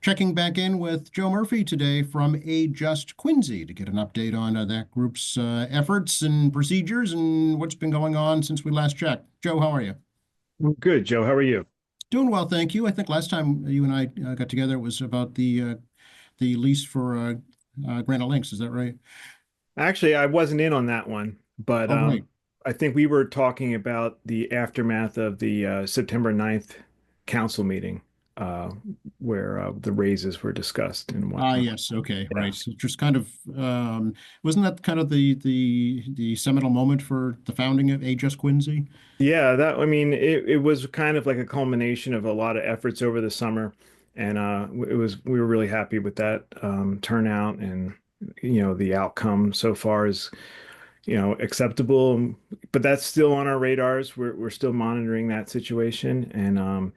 Checking back in with Joe Murphy today from A Just Quincy to get an update on that group's efforts and procedures and what's been going on since we last checked. Joe, how are you? Well, good, Joe. How are you? Doing well, thank you. I think last time you and I got together it was about the lease for Granite Links. Is that right? Actually, I wasn't in on that one, but Oh, right. I think we were talking about the aftermath of the September 9th council meeting, uh, where the raises were discussed and Ah, whatnot. yes. Okay, Yeah. right. So just kind of wasn't that kind of the seminal moment for the founding of A Just Quincy? Yeah, that I mean, it was kind of like a culmination of a lot of efforts over the summer, and we were really happy with that turnout and the outcome so far is acceptable, but that's still on our radars. We're still monitoring that situation, and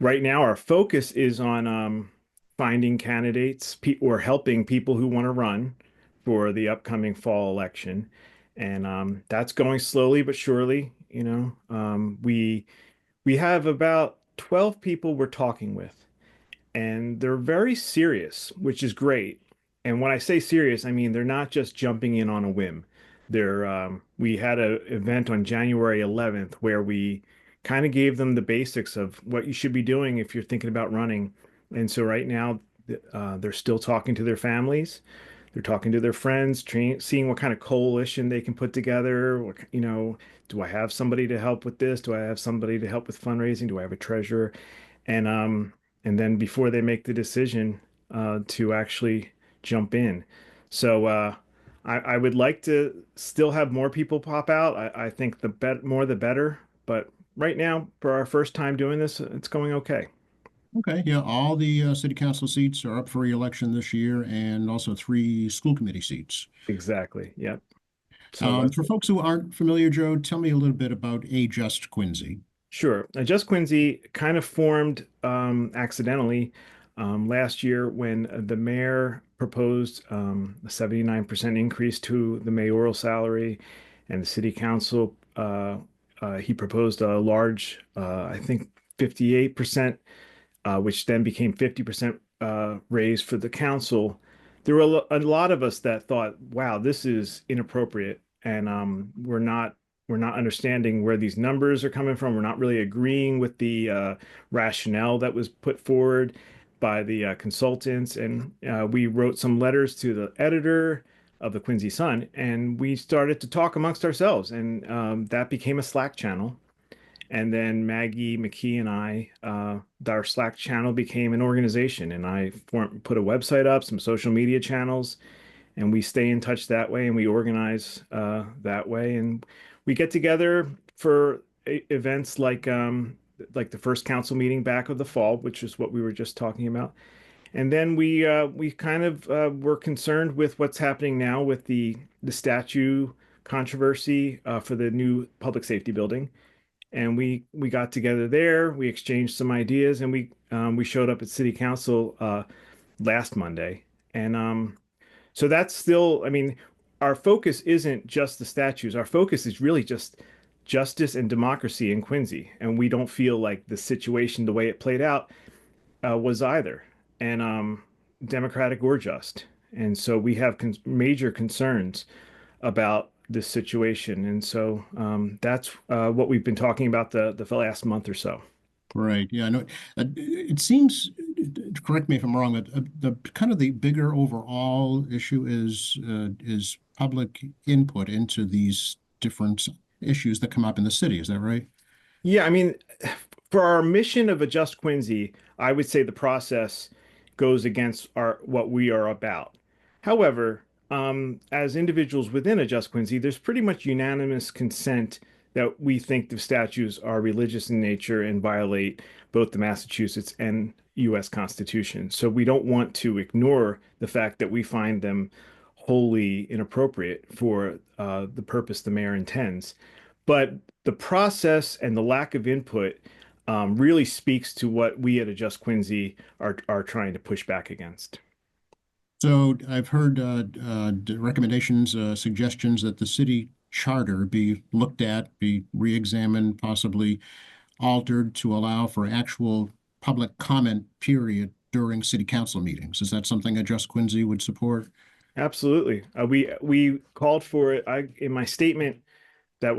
right now our focus is on finding candidates pe or helping people who want to run for the upcoming fall election, and that's going slowly but surely. We have about 12 people we're talking with, and they're very serious, which is great. And when I say serious, I mean they're not just jumping in on a whim. We had an event on January 11th where we kind of gave them the basics of what you should be doing if you're thinking about running. And so right now, they're still talking to their families. They're talking to their friends, seeing what kind of coalition they can put together. Do I have somebody to help with this? Do I have somebody to help with fundraising? Do I have a treasurer? And then before they make the decision to actually jump in. So I would like to still have more people pop out. I think more the better. But right now, for our first time doing this, it's going okay. Okay, yeah, all the city council seats are up for re-election this year and also three school committee seats. Exactly. Yep. So For folks who aren't familiar, Joe, tell me a little bit about A Just Quincy. sure. Just Quincy kind of formed accidentally last year when the mayor proposed a 79% increase to the mayoral salary, and the city council he proposed a large, I think 58%, which then became 50% raise for the council. There were a lot of us that thought, "Wow, this is inappropriate," and we're not understanding where these numbers are coming from. We're not really agreeing with the rationale that was put forward by the consultants, and we wrote some letters to the editor of the Quincy Sun, and we started to talk amongst ourselves, and that became a Slack channel. And then Maggie McKee and our Slack channel became an organization, and put a website up, some social media channels, and we stay in touch that way, and we organize that way, and we get together for events like the first council meeting back of the fall, which is what we were just talking about. And then we kind of were concerned with what's happening now with the statue controversy for the new public safety building, and we got together there. We exchanged some ideas, and we showed up at City Council last Monday, and so that's still. I mean, our focus isn't just the statues. Our focus is really just justice and democracy in Quincy, and we don't feel like the situation, the way it played out, was either, and democratic or just. And so we have major concerns about this situation. And so that's what we've been talking about the last month or so. Right. Yeah, I know. It seems, correct me if I'm wrong, but the kind of the bigger overall issue is public input into these different issues that come up in the city. Is that right? Yeah, I mean, for our mission of a Just Quincy, I would say the process goes against our what we are about. However, as individuals within a Just Quincy, there's pretty much unanimous consent that we think the statues are religious in nature and violate both the Massachusetts and U.S. Constitution. So we don't want to ignore the fact that we find them wholly inappropriate for the purpose the mayor intends. But the process and the lack of input really speaks to what we at Adjust Quincy are trying to push back against. So I've heard recommendations, suggestions that the city charter be looked at, be re-examined, possibly altered to allow for actual public comment period during city council meetings. Is that something that Just Quincy would support? Absolutely. We called for it. I in my statement that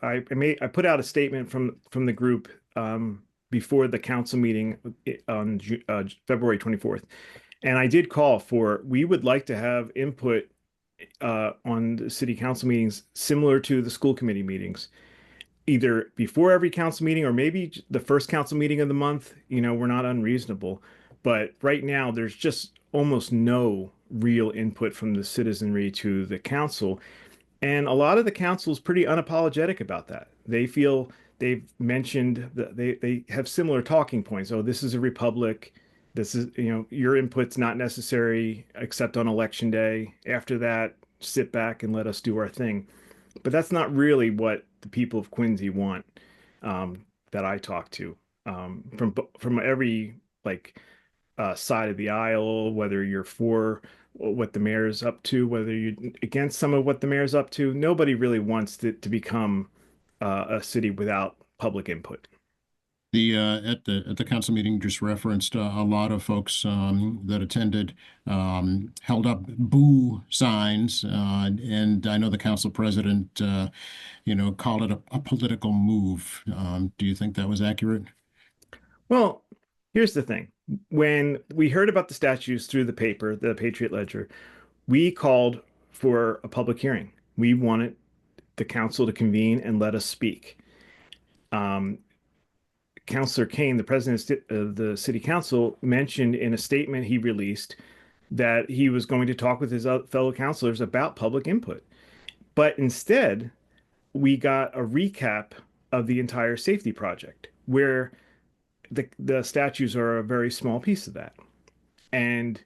I put out a statement from the group before the council meeting on February 24th. And I did call for, we would like to have input on the city council meetings similar to the school committee meetings, either before every council meeting or maybe the first council meeting of the month. We're not unreasonable, but right now there's just almost no real input from the citizenry to the council. And a lot of the council is pretty unapologetic about that. They feel they've mentioned that they have similar talking points. Oh, this is a republic. This is, your input's not necessary except on election day. After that, sit back and let us do our thing. But that's not really what the people of Quincy want, that I talk to, from every like side of the aisle, whether you're for what the mayor's up to, whether you're against some of what the mayor's up to. Nobody really wants it to become a city without public input. The at the council meeting just referenced a lot of folks that attended held up boo signs, and I know the council president called it a political move. Do you think that was accurate? Well, here's the thing. When we heard about the statues through the paper, the Patriot Ledger, we called for a public hearing. We wanted the council to convene and let us speak. Um, Councillor Kane, the president of the city council, mentioned in a statement he released that he was going to talk with his fellow councilors about public input. But instead, we got a recap of the entire safety project, where the statues are a very small piece of that. And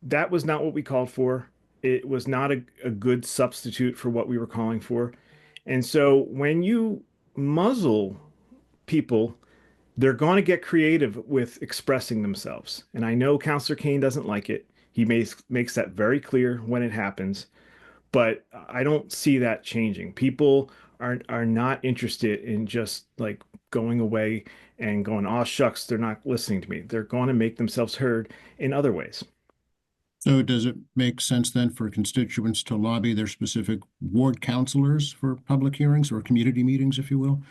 that was not what we called for. It was not a good substitute for what we were calling for. And so when you muzzle people, they're going to get creative with expressing themselves. And I know Councillor Kane doesn't like it. He makes that very clear when it happens, but I don't see that changing. People are not interested in just like going away and going, oh shucks, they're not listening to me. They're going to make themselves heard in other ways. So does it make sense then for constituents to lobby their specific ward councilors for public hearings or community meetings, if you will?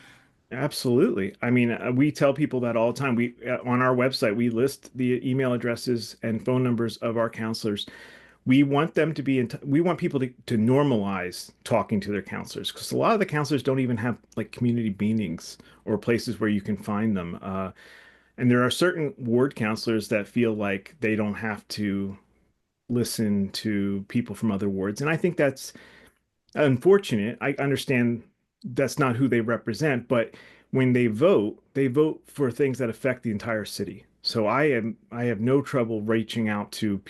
Absolutely. I mean, we tell people that all the time. We on our website, we list the email addresses and phone numbers of our counselors. We want them to be we want people to normalize talking to their counselors, because a lot of the counselors don't even have like community meetings or places where you can find them. And there are certain ward counselors that feel like they don't have to listen to people from other wards. And I think that's unfortunate. I understand that's not who they represent, but when they vote for things that affect the entire city. So I have no trouble reaching out to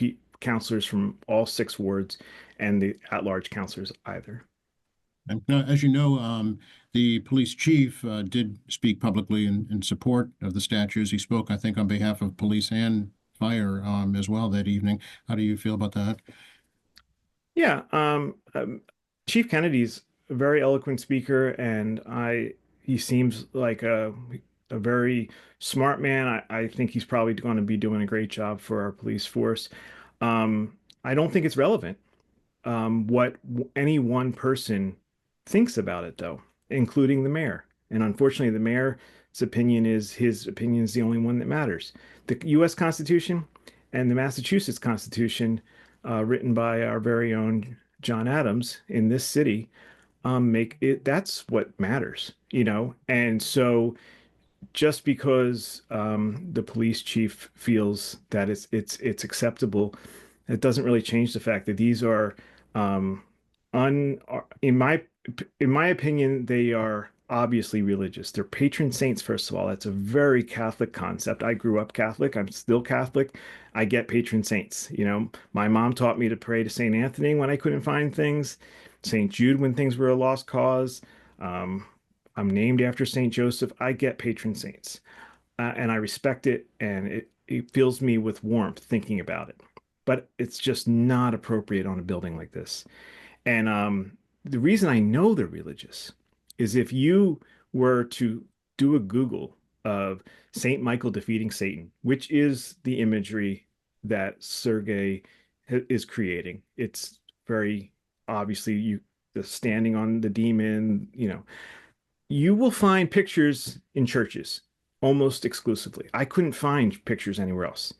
counselors from all 6 wards and the at-large counselors either. And as you know, the police chief did speak publicly in support of the statues. He spoke, I think, on behalf of police and fire as well that evening. How do you feel about that? Yeah, Chief Kennedy's a very eloquent speaker, and he seems like a very smart man. I think he's probably going to be doing a great job for our police force. I don't think it's relevant what any one person thinks about it, though, including the mayor. And unfortunately, the mayor's opinion is the only one that matters. The U.S. Constitution and the Massachusetts Constitution, written by our very own John Adams in this city, make it that's what matters. And so just because the police chief feels that it's acceptable, it doesn't really change the fact that these are un in my opinion, they are obviously religious. They're patron saints, first of all. That's a very Catholic concept. I grew up Catholic. I'm still Catholic. I get patron saints. My mom taught me to pray to Saint Anthony when I couldn't find things, Saint Jude when things were a lost cause. Um, I'm named after Saint Joseph. I get patron saints, and I respect it, and it fills me with warmth thinking about it. But it's just not appropriate on a building like this. And the reason I know they're religious is if you were to do a Google of Saint Michael defeating Satan, which is the imagery that Sergey is creating. It's very obviously you the standing on the demon, you will find pictures in churches almost exclusively. I couldn't find pictures anywhere else.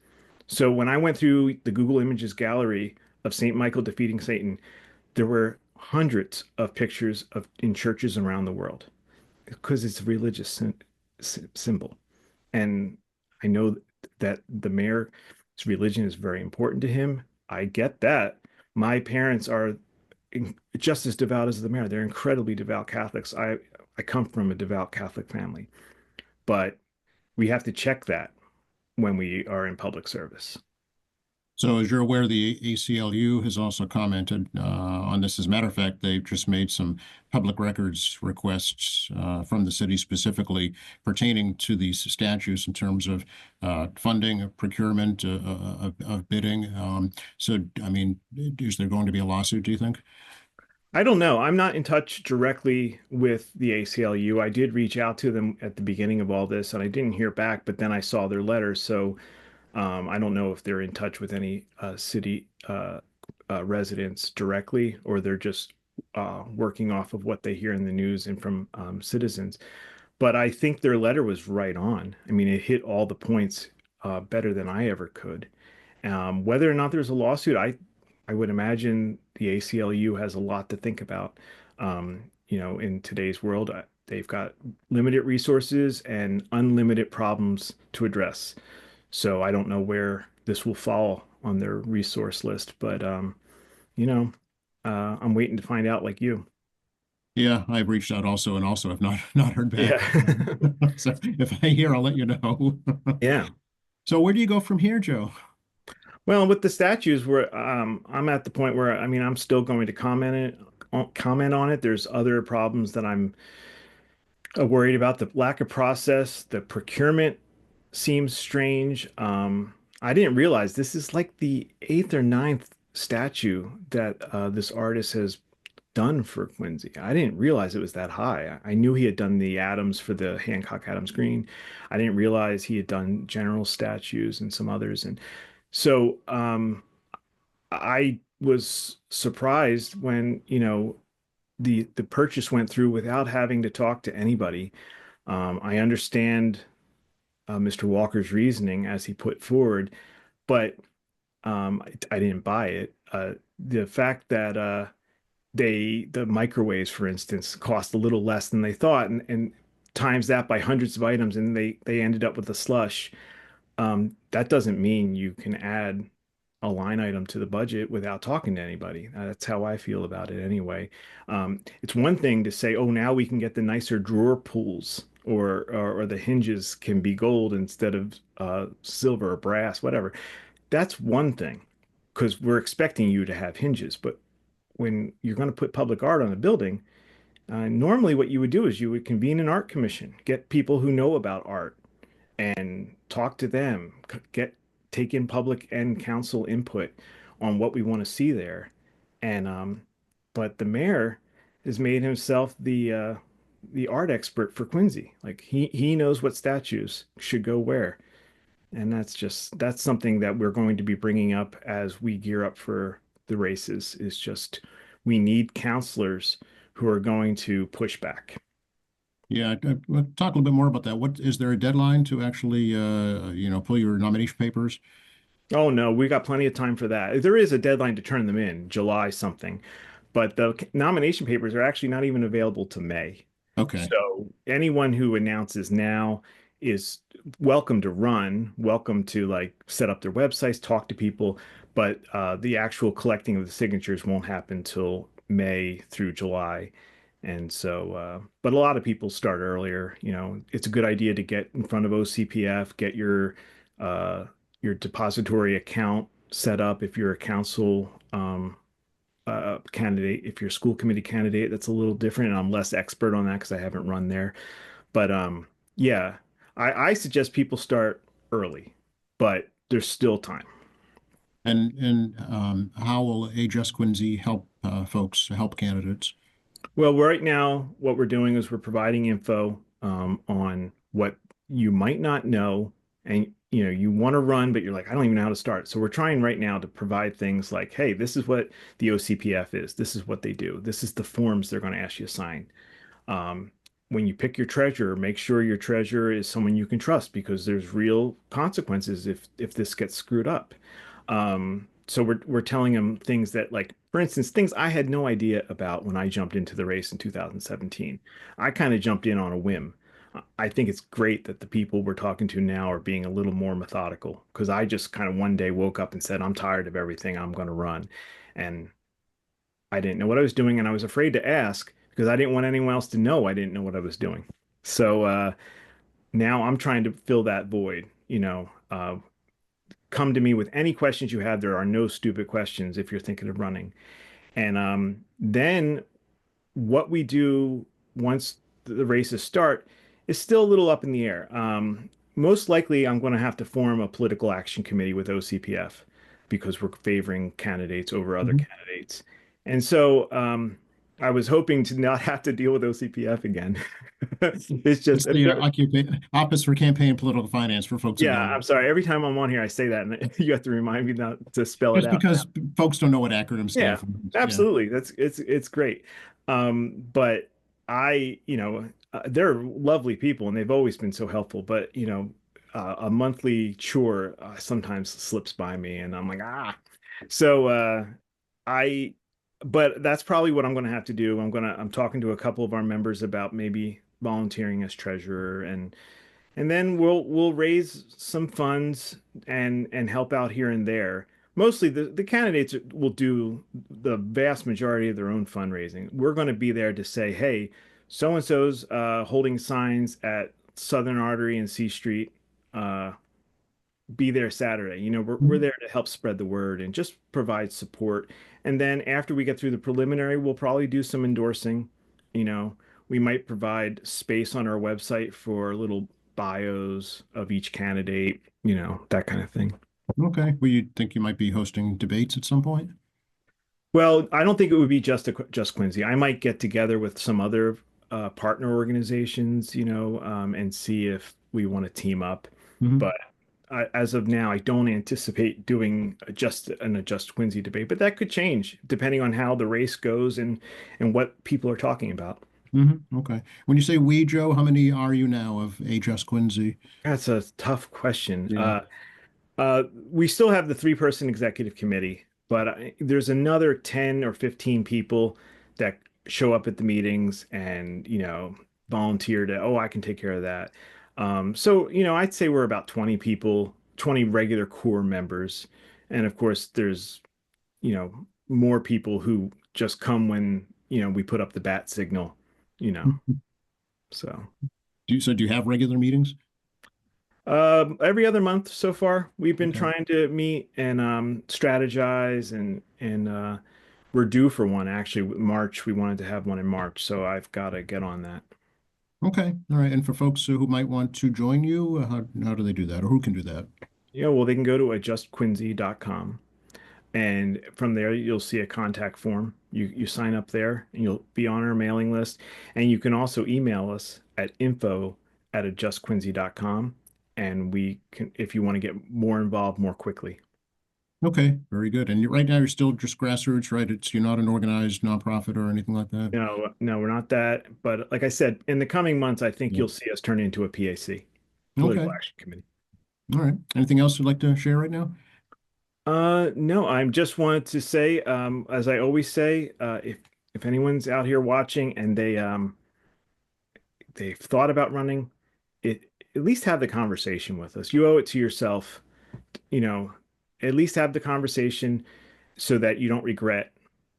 So when I went through the Google Images gallery of Saint Michael defeating Satan, there were hundreds of pictures of in churches around the world because it's a religious symbol. And I know that the mayor's religion is very important to him. I get that. My parents are just as devout as the mayor. They're incredibly devout Catholics. I come from a devout Catholic family, but we have to check that when we are in public service. So as you're aware, the ACLU has also commented on this. As a matter of fact, they've just made some public records requests from the city specifically pertaining to these statues in terms of funding, procurement, of bidding. So, I mean, is there going to be a lawsuit, do you think? I don't know. I'm not in touch directly with the ACLU. I did reach out to them at the beginning of all this and I didn't hear back, but then I saw their letter. So I don't know if they're in touch with any city residents directly or they're just working off of what they hear in the news and from citizens. But I think their letter was right on. I mean, it hit all the points better than I ever could. Whether or not there's a lawsuit, I would imagine the ACLU has a lot to think about. In today's world, they've got limited resources and unlimited problems to address. So I don't know where this will fall on their resource list, but you know, I'm waiting to find out like you. Yeah, I've reached out also and also have not heard back. Yeah. So if I hear, I'll let you know. Yeah. So where do you go from here, Joe? Well, with the statues, where I'm at the point where I mean I'm still going to comment on it. There's other problems that I'm worried about. The lack of process, the procurement seems strange. I didn't realize this is like the eighth or ninth statue that this artist has done for Quincy. I didn't realize it was that high. I knew he had done the Adams for the Hancock Adams Green. I didn't realize he had done general statues and some others. And so I was surprised when, the purchase went through without having to talk to anybody. I understand Mr. Walker's reasoning as he put forward, but I didn't buy it. The fact that the microwaves, for instance, cost a little less than they thought, and times that by hundreds of items, and they ended up with a slush. That doesn't mean you can add a line item to the budget without talking to anybody. That's how I feel about it anyway. It's one thing to say, oh, now we can get the nicer drawer pulls or the hinges can be gold instead of silver or brass, whatever. That's one thing because we're expecting you to have hinges. But when you're going to put public art on a building, normally what you would do is you would convene an art commission, get people who know about art and talk to them, take in public and council input on what we want to see there. And but the mayor has made himself the art expert for Quincy. Like he knows what statues should go where. And that's something that we're going to be bringing up as we gear up for the races is just we need counselors who are going to push back. Yeah, we'll talk a little bit more about that. What is there a deadline to actually, pull your nomination papers? Oh no, we got plenty of time for that. There is a deadline to turn them in, July something, but the nomination papers are actually not even available to May. Okay. So anyone who announces now is welcome to run, welcome to like set up their websites, talk to people, but the actual collecting of the signatures won't happen till May through July. And so, but a lot of people start earlier. It's a good idea to get in front of OCPF, get uh, your depository account set up if you're a council candidate. If you're a school committee candidate, that's a little different. And I'm less expert on that because I haven't run there. But yeah, I suggest people start early, but there's still time. And how will Just Quincy help help candidates? Well, right now, what we're doing is we're providing info on what you might not know, and you want to run, but you're like, I don't even know how to start. So we're trying right now to provide things like, hey, this is what the OCPF is. This is what they do. This is the forms they're going to ask you to sign. Um, when you pick your treasurer, make sure your treasurer is someone you can trust because there's real consequences if this gets screwed up. So we're telling them things that, like, for instance, things I had no idea about when I jumped into the race in 2017. I kind of jumped in on a whim. I think it's great that the people we're talking to now are being a little more methodical because I just kind of one day woke up and said, I'm tired of everything. I'm going to run. And I didn't know what I was doing, and I was afraid to ask because I didn't want anyone else to know I didn't know what I was doing. So now I'm trying to fill that void. Come to me with any questions you have. There are no stupid questions if you're thinking of running. And then what we do once the races start is still a little up in the air. Most likely, I'm going to have to form a political action committee with OCPF because we're favoring candidates over other Mhm. candidates. And so I was hoping to not have to deal with OCPF again. It's It's just, the Office for Campaign and Political Finance for folks that yeah, don't know. I'm sorry. Every time I'm on here, I say that, and you have to remind me not to spell it Just out. because folks don't know what acronyms stand Yeah, for. Yeah. absolutely. It's great. But they're lovely people and they've always been so helpful. But a monthly chore sometimes slips by me, and I'm like, ah. So I, but that's probably what I'm going to have to do. I'm talking to a couple of our members about maybe volunteering as treasurer, and then we'll raise some funds and help out here and there. Mostly the candidates will do the vast majority of their own fundraising. We're going to be there to say, hey, so and so's holding signs at Southern Artery and C Street. Uh, be there Saturday. We're Mhm. there to help spread the word and just provide support. And then after we get through the preliminary, we'll probably do some endorsing. You know, we might provide space on our website for little bios of each candidate, that kind of thing. Okay. Well, you think you might be hosting debates at some point? Well, I don't think it would be just Quincy. I might get together with some other partner organizations, and see if we want to team up. Hmm. But as of now, I don't anticipate doing a just Quincy debate, but that could change depending on how the race goes and what people are talking about. Hmm. Okay. When you say we, Joe, how many are you now of A Just Quincy? That's a tough question. Yeah. We still have the three-person executive committee, but there's another 10 or 15 people that show up at the meetings and, volunteer to, oh, I can take care of that. So, I'd say we're about 20 people, 20 regular core members. And of course, there's, more people who just come when, we put up the bat signal, you know. So. Do you have regular meetings? Every other month so far, we've been Okay. trying to meet and strategize and we're due for one actually. March, we wanted to have one in March, so I've got to get on that. Okay. All right. And for folks who might want to join you, how do they do that, or who can do that? Yeah, well, they can go to adjustquincy.com and from there you'll see a contact form. You sign up there and you'll be on our mailing list. And you can also email us at info@adjustquincy.com and we can if you want to get more involved more quickly. Okay. Very good. And right now you're still just grassroots, right? You're not an organized nonprofit or anything like that. No, no, we're not that. But like I said, in the coming months, I think Yeah. you'll see us turn into a PAC, Political Okay. Action Committee. All right. Anything else you'd like to share right now? No, I just wanted to say, as I always say, if anyone's out here watching and they've thought about running, it at least have the conversation with us. You owe it to yourself, you know, at least have the conversation so that you don't regret,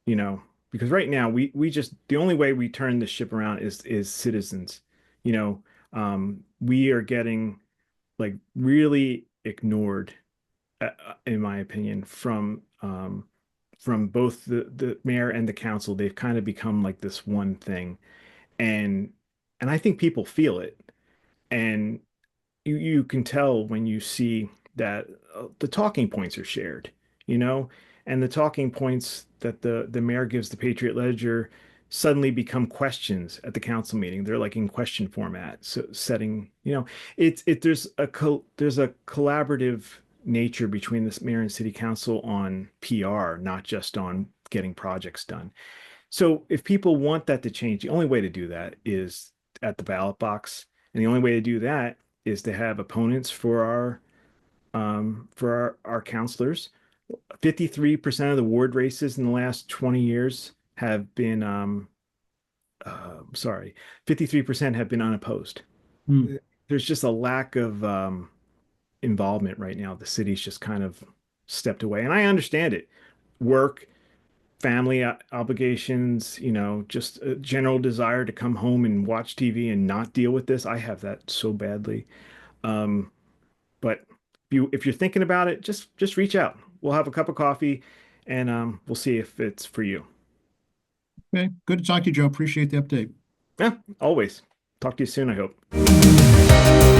you know, because right now we just the only way we turn this ship around is citizens. We are getting like really ignored, in my opinion, from both the mayor and the council. They've kind of become like this one thing, and and I think people feel it, and you can tell when you see that the talking points are shared, you know, and the talking points that the mayor gives the Patriot Ledger suddenly become questions at the council meeting. They're like in question format. So setting, there's a collaborative nature between this mayor and city council on PR, not just on getting projects done. So if people want that to change, the only way to do that is at the ballot box. And the only way to do that is to have opponents for our counselors. 53% of the ward races in the last 20 years have been sorry, 53% have been unopposed. Hmm. There's just a lack of involvement right now. The city's just kind of stepped away, and I understand it. Work, family obligations, just a general desire to come home and watch TV and not deal with this. I have that so badly. Um, but if you're thinking about it, just reach out. We'll have a cup of coffee, and we'll see if it's for you. Okay, good to talk to you, Joe. Appreciate the update. Yeah, always. Talk to you soon, I hope.